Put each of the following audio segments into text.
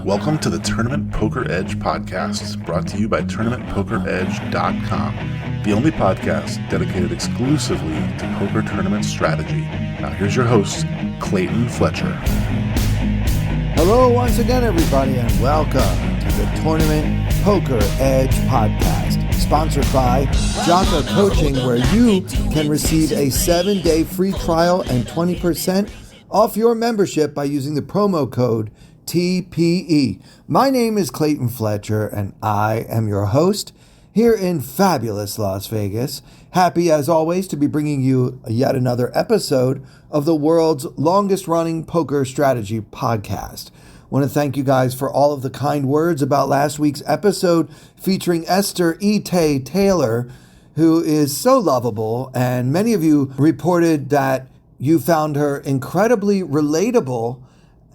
Welcome to the Tournament Poker Edge podcast, brought to you by TournamentPokerEdge.com, the only podcast dedicated exclusively to poker tournament strategy. Now here's your host, Clayton Fletcher. Hello once again, everybody, and welcome to the Tournament Poker Edge podcast, sponsored by Jocko Coaching, where you can receive a 7-day free trial and 20% off your membership by using the promo code TPE. My name is Clayton Fletcher, and I am your host here in fabulous Las Vegas. Happy, as always, to be bringing you yet another episode of the world's longest-running poker strategy podcast. I want to thank you guys for all of the kind words about last week's episode featuring Esther E.T. Taylor, who is so lovable, and many of you reported that you found her incredibly relatable,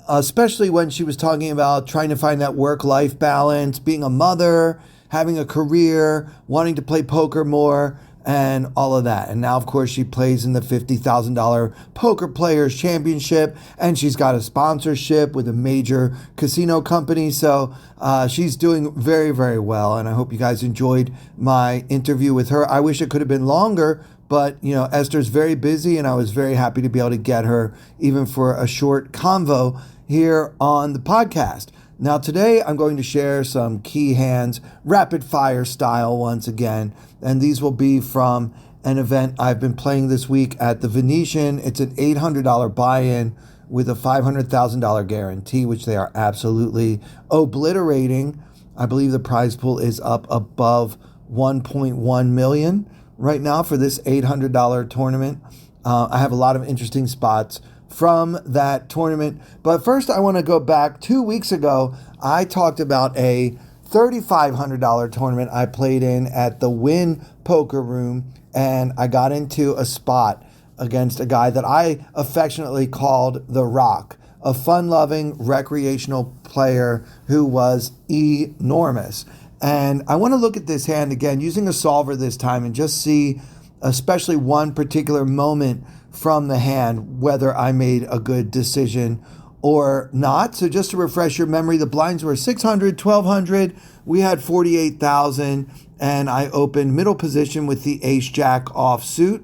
especially when she was talking about trying to find that work-life balance, being a mother, having a career, wanting to play poker more, and all of that. And now, of course, she plays in the $50,000 Poker Players Championship, and she's got a sponsorship with a major casino company. So she's doing very, very well, and I hope you guys enjoyed my interview with her. I wish it could have been longer, but, you know, Esther's very busy, and I was very happy to be able to get her even for a short convo here on the podcast. Now, today I'm going to share some key hands, rapid fire style once again, and these will be from an event I've been playing this week at the Venetian. It's an $800 buy-in with a $500,000 guarantee, which they are absolutely obliterating. I believe the prize pool is up above 1.1 million right now for this $800 tournament. I have a lot of interesting spots from that tournament. But first, I want to go back 2 weeks ago. I talked about a $3,500 tournament I played in at the Venetian Poker Room, and I got into a spot against a guy that I affectionately called The Rock, a fun-loving recreational player who was enormous. And I want to look at this hand again, using a solver this time, and just see especially one particular moment from the hand, whether I made a good decision or not. So just to refresh your memory, the blinds were 600, 1200. We had 48,000, and I opened middle position with the ace-jack offsuit,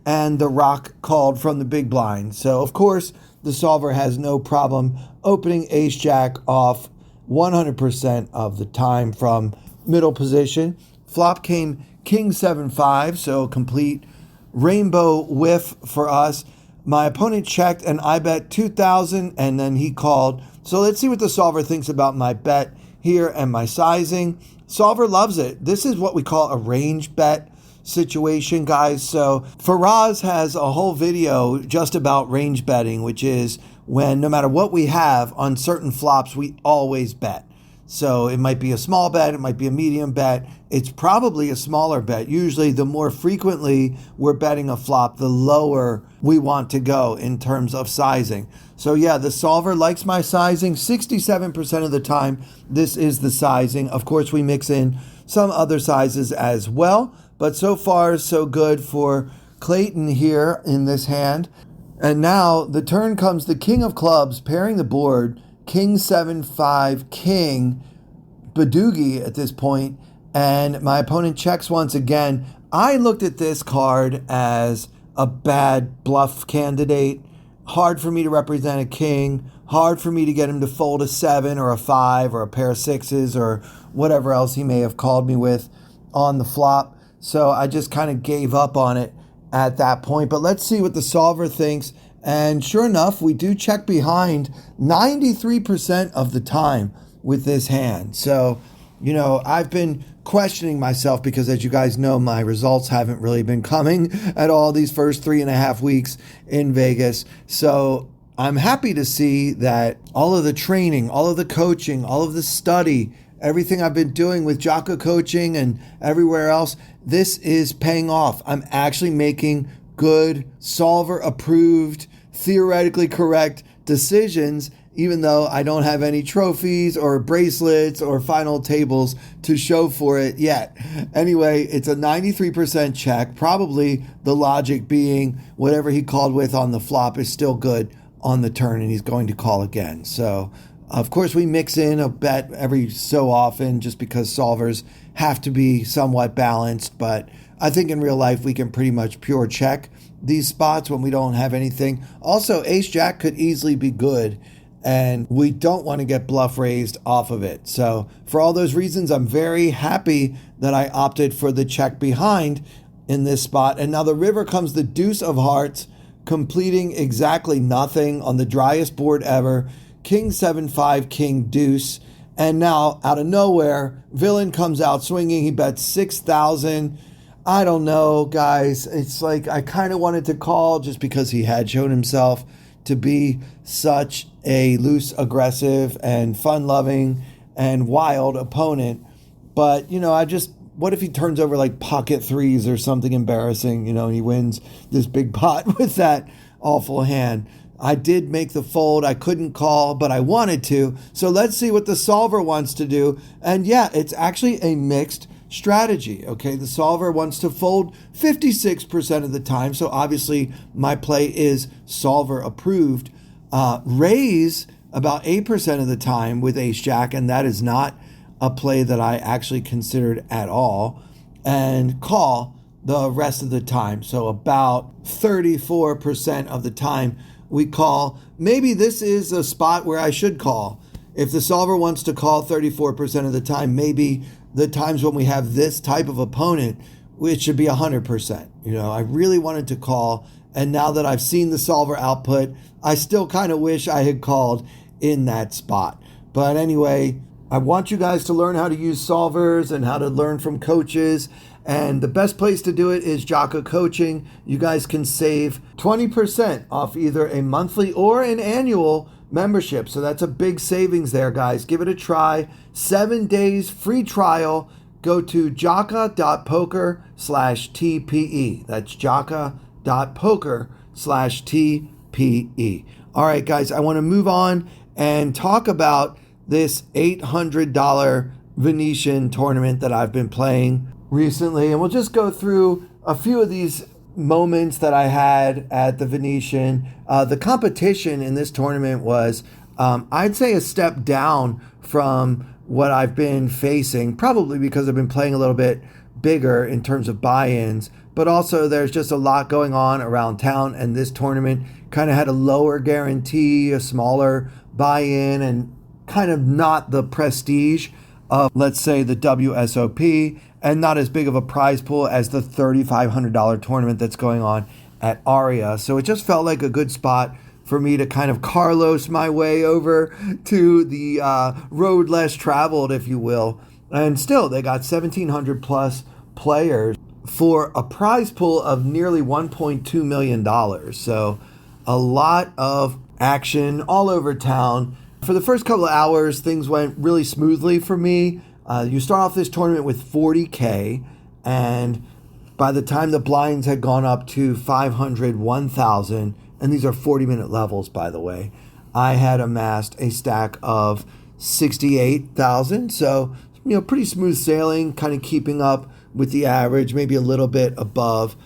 and the Rock called from the big blind. So, of course, the solver has no problem opening ace-jack off 100% of the time from middle position. Flop came king 7-5, so complete rainbow whiff for us. My opponent checked, and I bet 2,000, and then he called. So let's see what the solver thinks about my bet here and my sizing. Solver loves it. This is what we call a range bet situation, guys. So Faraz has a whole video just about range betting, which is when no matter what we have on certain flops, we always bet. So it might be a small bet, it might be a medium bet. It's probably a smaller bet. Usually the more frequently we're betting a flop, the lower we want to go in terms of sizing. So yeah, the solver likes my sizing. 67% of the time, this is the sizing. Of course, we mix in some other sizes as well, but so far so good for Clayton here in this hand. And now the turn comes the king of clubs pairing the board, king 7-5, king, Badoogie at this point, and my opponent checks once again. I looked at this card as a bad bluff candidate. Hard for me to represent a king, hard for me to get him to fold a 7 or a 5 or a pair of 6s or whatever else he may have called me with on the flop. So I just kind of gave up on it at that point. But let's see what the solver thinks. And sure enough, we do check behind 93% of the time with this hand. So, you know, I've been questioning myself because, as you guys know, my results haven't really been coming at all these first 3.5 weeks in Vegas. So I'm happy to see that all of the training, all of the coaching, all of the study, everything I've been doing with Jocko Coaching and everywhere else, this is paying off. I'm actually making good, solver approved, theoretically correct decisions, even though I don't have any trophies or bracelets or final tables to show for it yet. Anyway, it's a 93% check. Probably the logic being whatever he called with on the flop is still good on the turn, and he's going to call again. So, of course, we mix in a bet every so often just because solvers have to be somewhat balanced. But I think in real life, we can pretty much pure check these spots when we don't have anything. Also, ace-jack could easily be good, and we don't want to get bluff raised off of it. So for all those reasons, I'm very happy that I opted for the check behind in this spot. And now the river comes the deuce of hearts, completing exactly nothing on the driest board ever. King 7-5, king deuce. And now out of nowhere, villain comes out swinging. He bets 6,000. I don't know, guys. It's like I kind of wanted to call just because he had shown himself to be such a loose, aggressive, and fun-loving and wild opponent. But, what if he turns over like pocket threes or something embarrassing, and he wins this big pot with that awful hand? I did make the fold. I couldn't call, but I wanted to. So let's see what the solver wants to do. And yeah, it's actually a mixed strategy. Okay, the solver wants to fold 56% of the time. So obviously my play is solver approved. Raise about 8% of the time with ace jack, and that is not a play that I actually considered at all. And call the rest of the time. So about 34% of the time we call. Maybe this is a spot where I should call. If the solver wants to call 34% of the time, maybe the times when we have this type of opponent, it should be 100%. I really wanted to call. And now that I've seen the solver output, I still kind of wish I had called in that spot. But anyway, I want you guys to learn how to use solvers and how to learn from coaches. And the best place to do it is Jocko Coaching. You guys can save 20% off either a monthly or an annual membership. So that's a big savings there, guys. Give it a try. 7 days free trial. Go to jocka.poker/TPE. That's jocka.poker/TPE. All right, guys, I want to move on and talk about this $800 Venetian tournament that I've been playing recently. And we'll just go through a few of these moments that I had at the Venetian. The competition in this tournament was, I'd say, a step down from what I've been facing, probably because I've been playing a little bit bigger in terms of buy-ins, but also there's just a lot going on around town, and this tournament kind of had a lower guarantee, a smaller buy-in, and kind of not the prestige of, let's say, the WSOP, and not as big of a prize pool as the $3,500 tournament that's going on at Aria. So it just felt like a good spot for me to kind of Carlos my way over to the road less traveled, if you will. And still, they got 1,700 plus players for a prize pool of nearly $1.2 million. So a lot of action all over town. For the first couple of hours, things went really smoothly for me. You start off this tournament with 40K, and by the time the blinds had gone up to 500, 1,000, and these are 40-minute levels, by the way, I had amassed a stack of 68,000. So, pretty smooth sailing, kind of keeping up with the average, maybe a little bit above.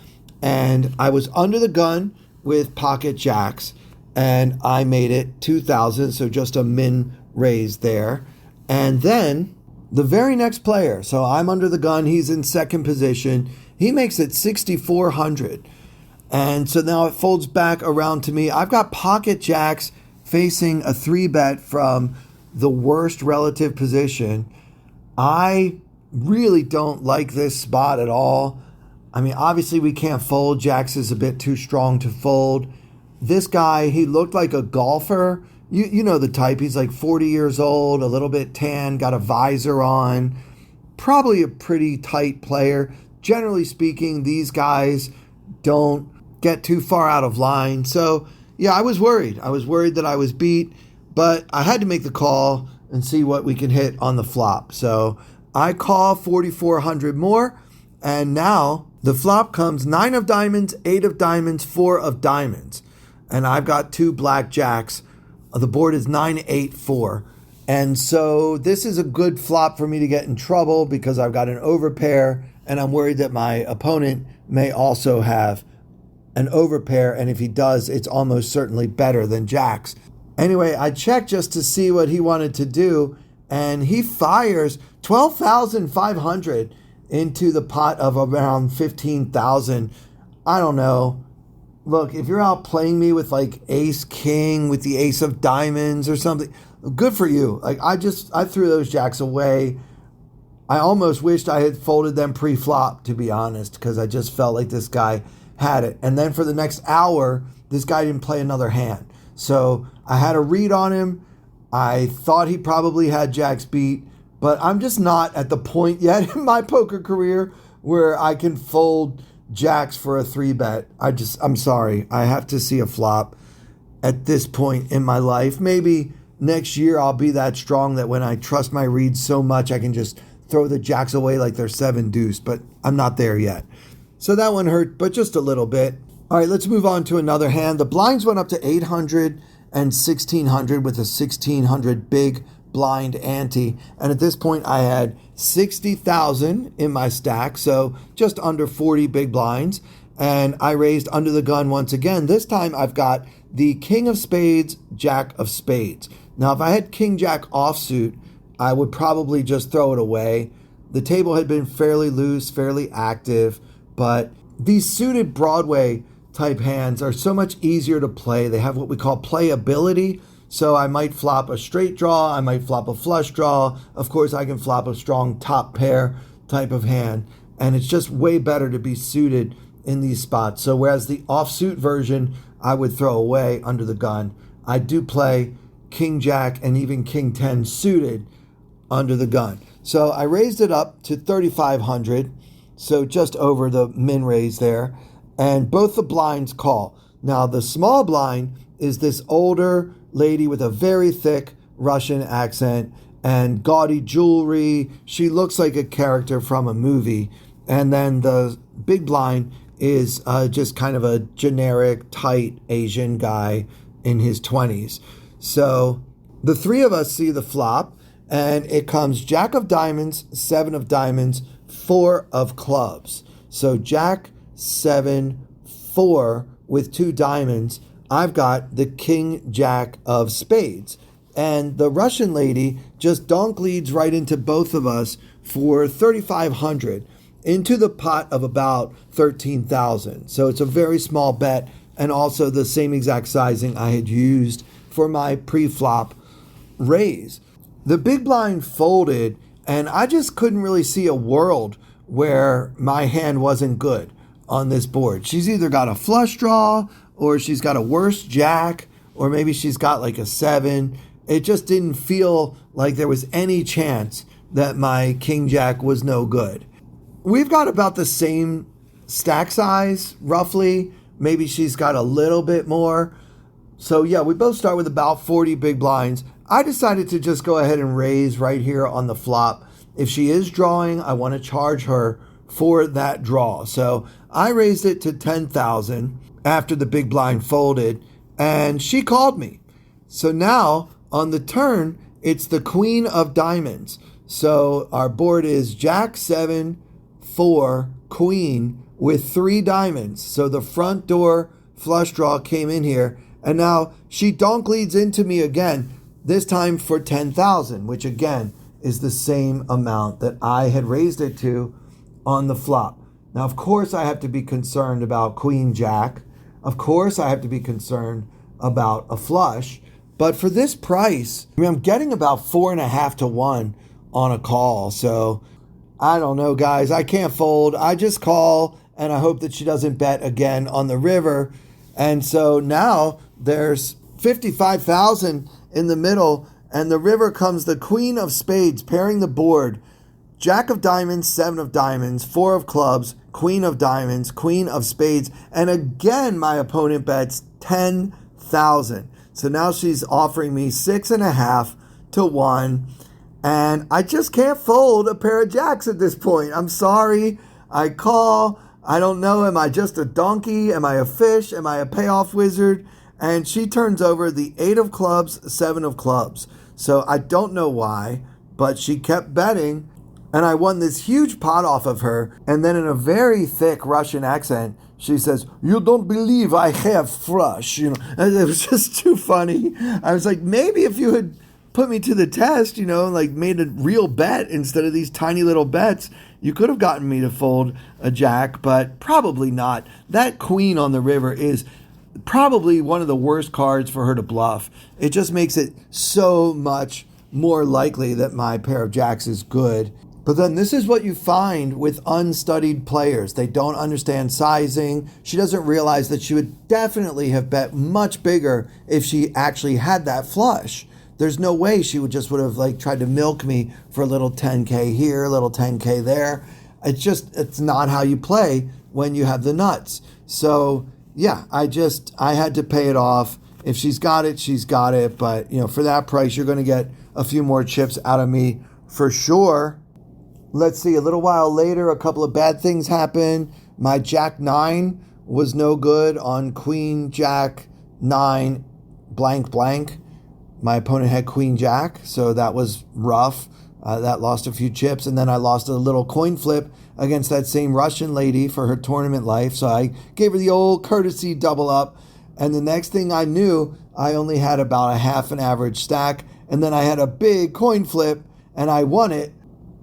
And I was under the gun with pocket jacks, and I made it 2,000, so just a min raise there. And then the very next player, so I'm under the gun, he's in second position, he makes it 6,400. And so now it folds back around to me. I've got pocket jacks facing a 3-bet from the worst relative position. I really don't like this spot at all. I mean, obviously we can't fold. Jacks is a bit too strong to fold. This guy, he looked like a golfer. You know the type. He's like 40 years old, a little bit tan, got a visor on. Probably a pretty tight player. Generally speaking, these guys don't get too far out of line. So, yeah, I was worried. I was worried that I was beat, but I had to make the call and see what we can hit on the flop. So I call 4,400 more, and now the flop comes 9 of diamonds, 8 of diamonds, 4 of diamonds. And I've got 2 black jacks. The board is 9-8-4. And so this is a good flop for me to get in trouble because I've got an overpair, and I'm worried that my opponent may also have an overpair, and if he does, it's almost certainly better than jacks. Anyway, I checked just to see what he wanted to do, and he fires 12,500 into the pot of around 15,000. I don't know. Look, if you're out playing me with like ace king with the ace of diamonds or something, good for you. Like I threw those jacks away. I almost wished I had folded them pre-flop, to be honest, because I just felt like this guy had it. And then for the next hour, this guy didn't play another hand. So I had a read on him. I thought he probably had jacks beat, but I'm just not at the point yet in my poker career where I can fold jacks for a 3-bet. I'm sorry. I have to see a flop at this point in my life. Maybe next year I'll be that strong that when I trust my reads so much, I can just throw the jacks away like they're 7 deuce, but I'm not there yet. So that one hurt, but just a little bit. All right, let's move on to another hand. The blinds went up to 800 and 1600 with a 1600 big blind ante. And at this point, I had 60,000 in my stack, so just under 40 big blinds. And I raised under the gun once again. This time, I've got the king of spades, jack of spades. Now, if I had king jack offsuit, I would probably just throw it away. The table had been fairly loose, fairly active, but these suited Broadway type hands are so much easier to play. They have what we call playability. So I might flop a straight draw, I might flop a flush draw. Of course, I can flop a strong top pair type of hand. And it's just way better to be suited in these spots. So whereas the offsuit version, I would throw away under the gun, I do play king jack and even king 10 suited under the gun. So I raised it up to 3,500. So just over the min raise there. And both the blinds call. Now, the small blind is this older lady with a very thick Russian accent and gaudy jewelry. She looks like a character from a movie. And then the big blind is just kind of a generic, tight Asian guy in his 20s. So the three of us see the flop, and it comes jack of diamonds, 7 of diamonds, 4 of clubs. So jack, 7, 4 with 2 diamonds. I've got the king jack of spades. And the Russian lady just donk leads right into both of us for 3,500 into the pot of about 13,000. So it's a very small bet, and also the same exact sizing I had used for my pre-flop raise. The big blind folded, and I just couldn't really see a world where my hand wasn't good on this board. She's either got a flush draw, or she's got a worse jack, or maybe she's got like a 7. It just didn't feel like there was any chance that my king jack was no good. We've got about the same stack size, roughly. Maybe she's got a little bit more. So yeah, we both start with about 40 big blinds. I decided to just go ahead and raise right here on the flop. If she is drawing, I want to charge her for that draw. So I raised it to 10,000 after the big blind folded, and she called me. So now on the turn, it's the queen of diamonds. So our board is jack, 7, 4, queen with 3 diamonds. So the front door flush draw came in here, and now she donk leads into me again, this time for 10,000, which again is the same amount that I had raised it to on the flop. Now, of course, I have to be concerned about queen jack. Of course, I have to be concerned about a flush. But for this price, I'm getting about 4.5 to 1 on a call. So I don't know, guys. I can't fold. I just call, and I hope that she doesn't bet again on the river. And so now there's 55,000 in the middle, and the river comes the queen of spades pairing the board. Jack of diamonds, 7 of diamonds, 4 of clubs, queen of diamonds, queen of spades. And again, my opponent bets 10,000. So now she's offering me 6.5 to 1. And I just can't fold a pair of jacks at this point. I'm sorry. I call. I don't know. Am I just a donkey? Am I a fish? Am I a payoff wizard? And she turns over the 8 of clubs, 7 of clubs. So I don't know why, but she kept betting. And I won this huge pot off of her. And then in a very thick Russian accent, she says, "You don't believe I have flush." And it was just too funny. I was like, maybe if you had put me to the test, like made a real bet instead of these tiny little bets, you could have gotten me to fold a jack, but probably not. That queen on the river is probably one of the worst cards for her to bluff. It just makes it so much more likely that my pair of jacks is good. But then this is what you find with unstudied players. They don't understand sizing. She doesn't realize that she would definitely have bet much bigger if she actually had that flush. There's no way she would have tried to milk me for a little 10K here, a little 10K there. It's not how you play when you have the nuts. So yeah, I had to pay it off. If she's got it, she's got it. But for that price, you're going to get a few more chips out of me for sure. Let's see, a little while later, a couple of bad things happened. My Jack 9 was no good on Queen Jack 9 blank blank. My opponent had Queen Jack, so that was rough. That lost a few chips. And then I lost a little coin flip against that same Russian lady for her tournament life. So I gave her the old courtesy double up. And the next thing I knew, I only had about a half an average stack. And then I had a big coin flip and I won it.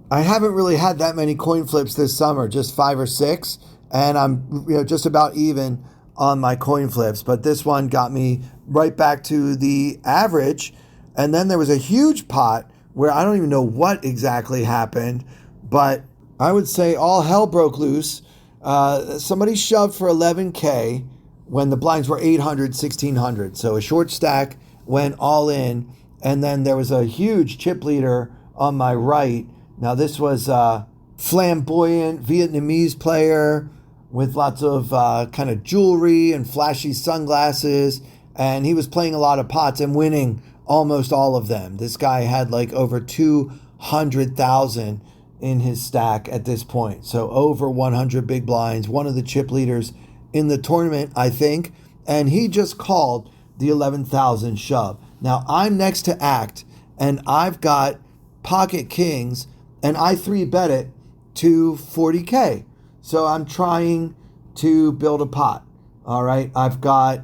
I haven't really had that many coin flips this summer, just 5 or 6, and I'm just about even on my coin flips. But this one got me right back to the average, and then there was a huge pot where I don't even know what exactly happened, but I would say all hell broke loose. Somebody shoved for 11K when the blinds were 800, 1600, so a short stack went all in, and then there was a huge chip leader on my right. Now, this was a flamboyant Vietnamese player with lots of kind of jewelry and flashy sunglasses, and he was playing a lot of pots and winning almost all of them. This guy had over 200,000 in his stack at this point, so over 100 big blinds, one of the chip leaders in the tournament, I think, and he just called the 11,000 shove. Now, I'm next to act, and I've got pocket kings, and I 3-bet it to 40K. So I'm trying to build a pot. All right. I've got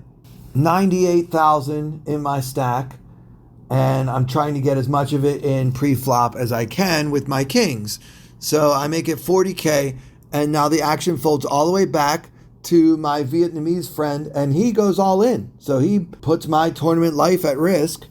98,000 in my stack, and I'm trying to get as much of it in pre-flop as I can with my kings. So I make it 40K, and now the action folds all the way back to my Vietnamese friend, and he goes all in. So he puts my tournament life at risk,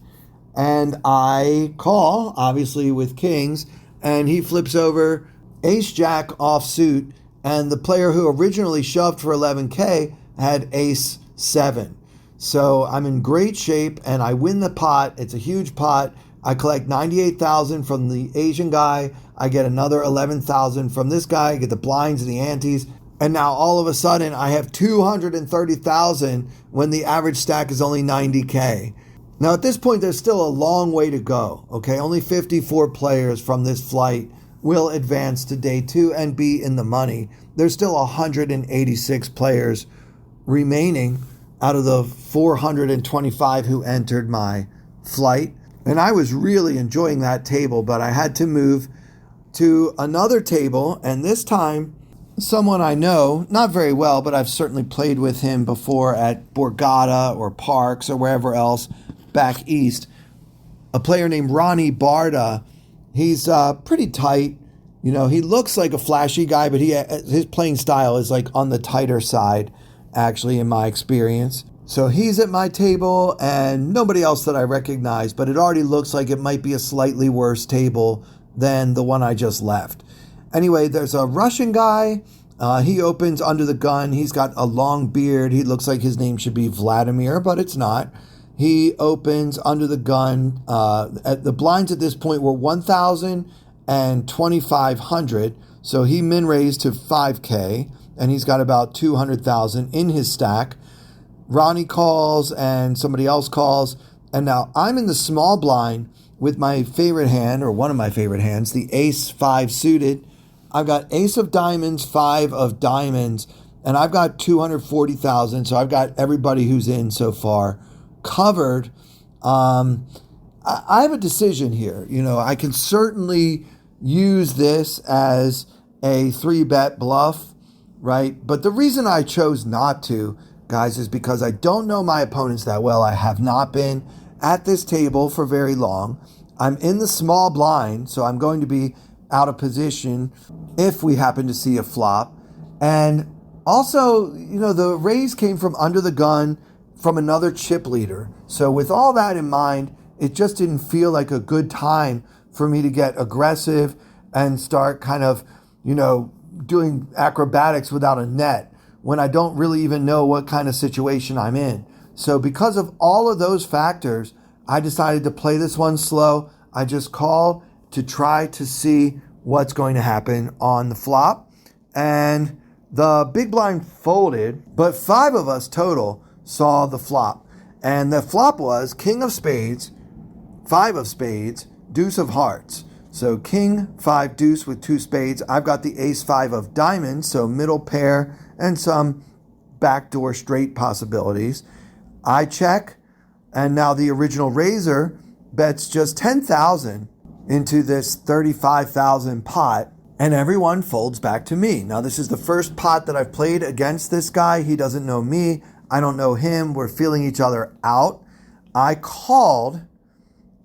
and I call, obviously, with kings, and he flips over ace-jack offsuit, and the player who originally shoved for 11K had ace-7. So I'm in great shape, and I win the pot. It's a huge pot. I collect 98,000 from the Asian guy. I get another 11,000 from this guy. I get the blinds and the antes. And now all of a sudden, I have 230,000 when the average stack is only 90K. Now, at this point, there's still a long way to go, okay? Only 54 players from this flight will advance to day 2 and be in the money. There's still 186 players remaining out of the 425 who entered my flight. And I was really enjoying that table, but I had to move to another table, and this time, someone I know, not very well, but I've certainly played with him before at Borgata or Parks or wherever else, back east, a player named Ronnie Barda. He's pretty tight. He looks like a flashy guy, but his playing style is on the tighter side, actually, in my experience. So he's at my table and nobody else that I recognize, but it already looks like it might be a slightly worse table than the one I just left. Anyway, there's a Russian guy. He opens under the gun. He's got a long beard. He looks like his name should be Vladimir, but it's not. He opens under the gun. The blinds at this point were 1,000 and 2,500. So he min raised to 5K, and he's got about 200,000 in his stack. Ronnie calls and somebody else calls. And now I'm in the small blind with my favorite hand, or one of my favorite hands, the ace-5 suited. I've got ace of diamonds, 5 of diamonds, and I've got 240,000. So I've got everybody who's in so far covered. I have a decision here. I can certainly use this as a 3-bet bluff, right? But the reason I chose not to, guys, is because I don't know my opponents that well. I have not been at this table for very long. I'm in the small blind, so I'm going to be out of position if we happen to see a flop. And also, the raise came from under the gun from another chip leader. So with all that in mind, it just didn't feel like a good time for me to get aggressive and start kind of, doing acrobatics without a net when I don't really even know what kind of situation I'm in. So because of all of those factors, I decided to play this one slow. I just called to try to see what's going to happen on the flop. And the big blind folded, but 5 of us total saw the flop. And the flop was king of spades, 5 of spades, deuce of hearts. So king, 5, deuce with 2 spades. I've got the ace 5 of diamonds, so middle pair and some backdoor straight possibilities. I check, and now the original raiser bets just 10,000 into this 35,000 pot, and everyone folds back to me. Now, this is the first pot that I've played against this guy. He doesn't know me. I don't know him. We're feeling each other out. I called,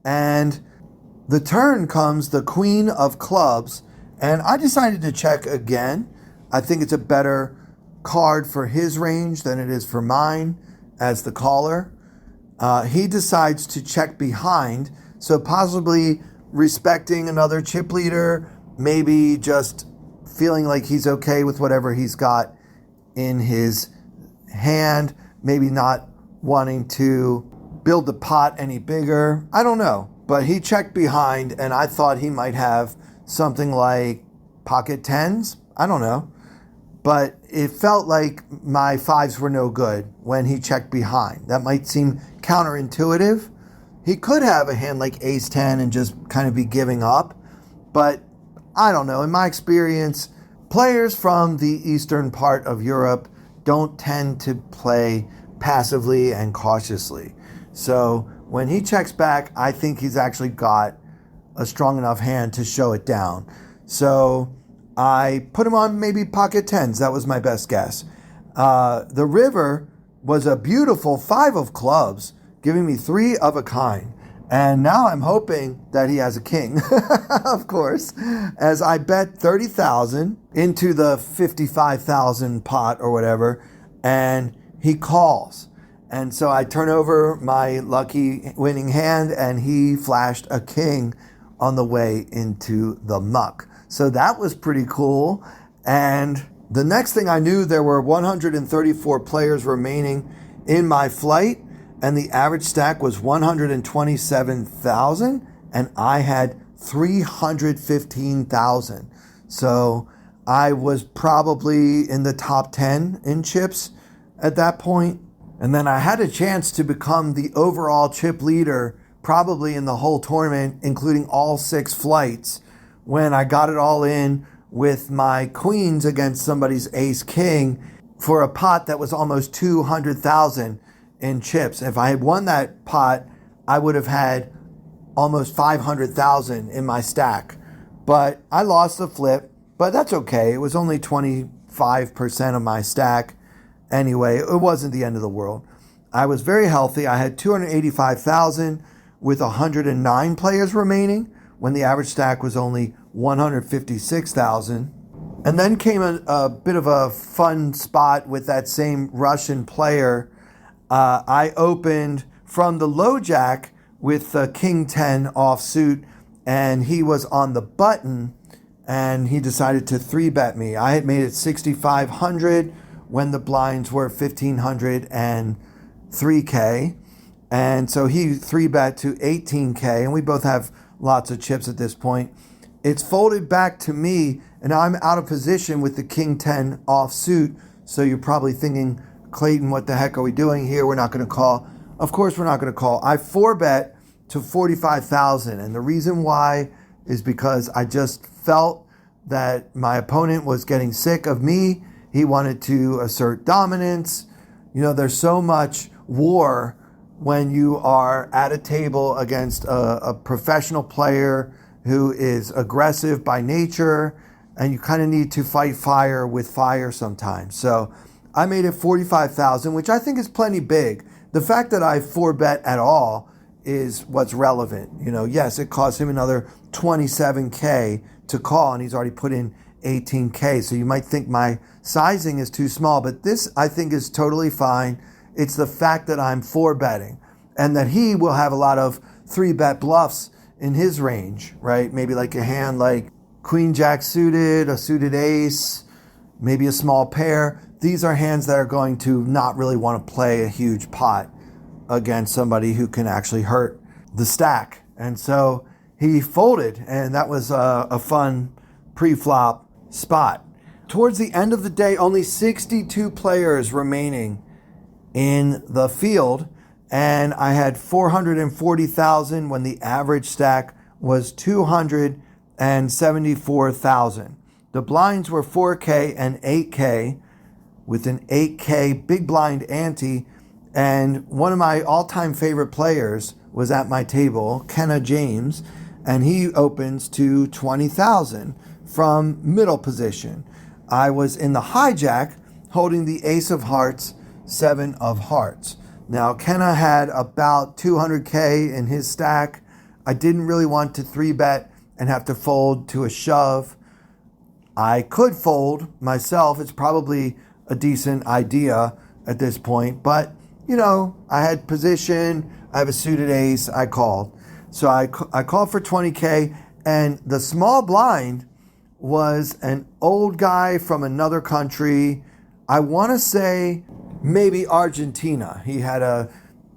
and the turn comes the queen of clubs, and I decided to check again. I think it's a better card for his range than it is for mine as the caller. He decides to check behind, so possibly respecting another chip leader, maybe just feeling like he's okay with whatever he's got in his hand, maybe not wanting to build the pot any bigger. I don't know. But he checked behind, and I thought he might have something like pocket tens. I don't know. But it felt like my 5s were no good when he checked behind. That might seem counterintuitive. He could have a hand like ace 10 and just kind of be giving up. But I don't know. In my experience, players from the eastern part of Europe don't tend to play passively and cautiously. So when he checks back, I think he's actually got a strong enough hand to show it down. So I put him on maybe pocket tens. That was my best guess. The river was a beautiful 5 of clubs, giving me 3 of a kind. And now I'm hoping that he has a king, of course, as I bet 30,000 into the 55,000 pot or whatever, and he calls. And so I turn over my lucky winning hand, and he flashed a king on the way into the muck. So that was pretty cool. And the next thing I knew, there were 134 players remaining in my flight, and the average stack was 127,000, and I had 315,000. So I was probably in the top 10 in chips at that point. And then I had a chance to become the overall chip leader probably in the whole tournament, including all 6 flights, when I got it all in with my queens against somebody's ace king for a pot that was almost 200,000 in chips. If I had won that pot, I would have had almost 500,000 in my stack. But I lost the flip, but that's okay. It was only 25% of my stack. Anyway, it wasn't the end of the world. I was very healthy. I had 285,000 with 109 players remaining when the average stack was only 156,000. And then came a bit of a fun spot with that same Russian player. I opened from the low jack with the king 10 offsuit, and he was on the button, and he decided to 3-bet me. I had made it 6,500 when the blinds were 1,500 and 3K. And so he 3-bet to 18K, and we both have lots of chips at this point. It's folded back to me, and I'm out of position with the king 10 offsuit. So you're probably thinking, Clayton, what the heck are we doing here? We're not going to call. Of course we're not going to call. I 4-bet to 45,000, and the reason why is because I just felt that my opponent was getting sick of me. He wanted to assert dominance. There's so much war when you are at a table against a professional player who is aggressive by nature, and you kind of need to fight fire with fire sometimes. So I made it 45,000, which I think is plenty big. The fact that I 4-bet at all is what's relevant. Yes, it cost him another 27K to call, and he's already put in 18K. So you might think my sizing is too small, but this I think is totally fine. It's the fact that I'm 4-betting and that he will have a lot of 3-bet bluffs in his range, right? Maybe like a hand like Queen Jack suited, a suited ace, maybe a small pair. These are hands that are going to not really want to play a huge pot against somebody who can actually hurt the stack. And so he folded, and that was a fun pre-flop spot. Towards the end of the day, only 62 players remaining in the field, and I had 440,000 when the average stack was 274,000. The blinds were 4K and 8K with an 8K big blind ante, and one of my all-time favorite players was at my table, Kenna James, and he opens to 20,000 from middle position. I was in the hijack holding the ace of hearts, 7 of hearts. Now, Kenna had about 200K in his stack. I didn't really want to 3-bet and have to fold to a shove. I could fold myself. It's probably a decent idea at this point, but I had position. I have a suited ace. I called. So I called for 20K, and the small blind was an old guy from another country. I want to say maybe Argentina. He had a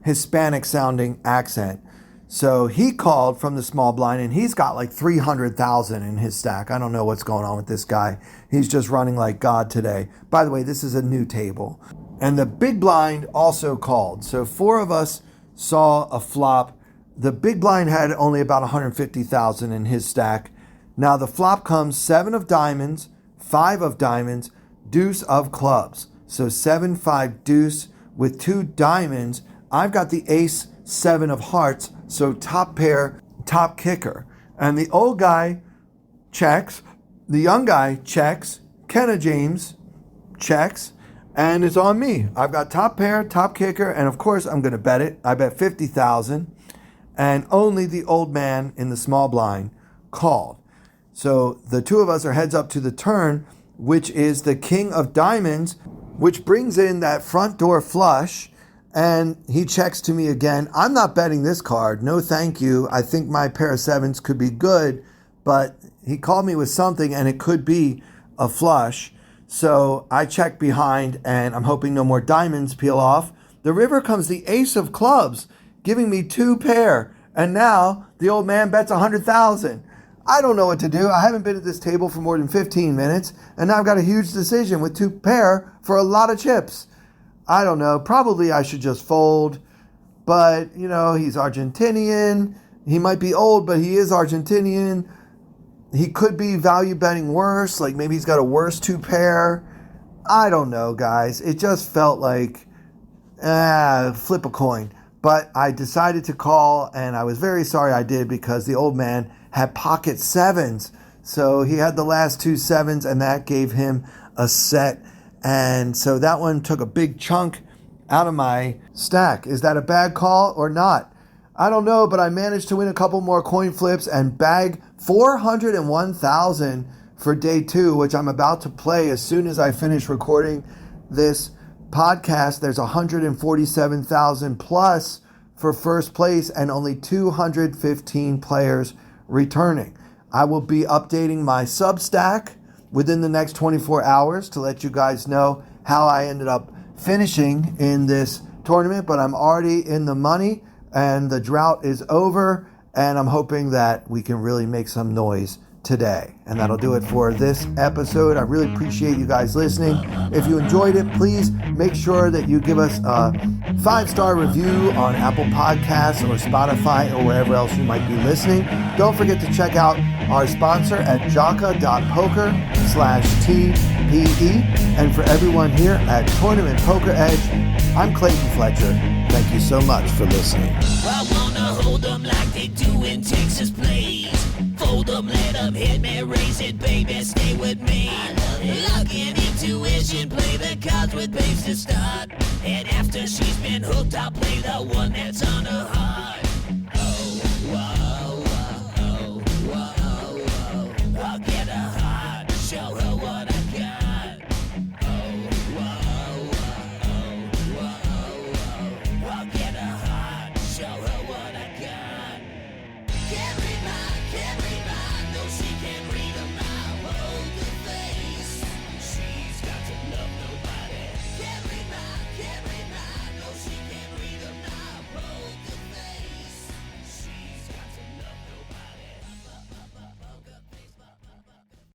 Hispanic sounding accent. So he called from the small blind, and he's got like 300,000 in his stack. I don't know what's going on with this guy. He's just running like God today. By the way, this is a new table. And the big blind also called. So 4 of us saw a flop. The big blind had only about 150,000 in his stack. Now the flop comes 7 of diamonds, 5 of diamonds, deuce of clubs. So 7, 5, deuce with 2 diamonds. I've got the ace, 7 of hearts. So top pair, top kicker. And the old guy checks. The young guy checks. Kenna James checks. And it's on me. I've got top pair, top kicker. And of course, I'm going to bet it. I bet 50,000. And only the old man in the small blind called. So the 2 of us are heads up to the turn, which is the king of diamonds, which brings in that front door flush. And he checks to me again. I'm not betting this card. No, thank you. I think my pair of 7s could be good, but he called me with something, and it could be a flush. So I check behind, and I'm hoping no more diamonds peel off. The river comes the ace of clubs, giving me 2 pair. And now the old man bets 100,000. I don't know what to do. I haven't been at this table for more than 15 minutes, and now I've got a huge decision with 2 pair for a lot of chips. I don't know. Probably I should just fold. But, he's Argentinian. He might be old, but he is Argentinian. He could be value betting worse. Like maybe he's got a worse 2 pair. I don't know, guys. It just felt like, flip a coin. But I decided to call, and I was very sorry I did because the old man had pocket 7s. So he had the last 2 7s, and that gave him a set. And so that one took a big chunk out of my stack. Is that a bad call or not? I don't know, but I managed to win a couple more coin flips and bag 401,000 for day 2, which I'm about to play as soon as I finish recording this podcast. There's 147,000 plus for first place and only 215 players returning. I will be updating my Substack within the next 24 hours to let you guys know how I ended up finishing in this tournament, but I'm already in the money and the drought is over, and I'm hoping that we can really make some noise today. And that'll do it for this episode. I really appreciate you guys listening. If you enjoyed it, please make sure that you give us a 5-star review on Apple Podcasts or Spotify or wherever else you might be listening. Don't forget to check out our sponsor at jaka.poker/TPE. And for everyone here at Tournament Poker Edge, I'm Clayton Fletcher. Thank you so much for listening.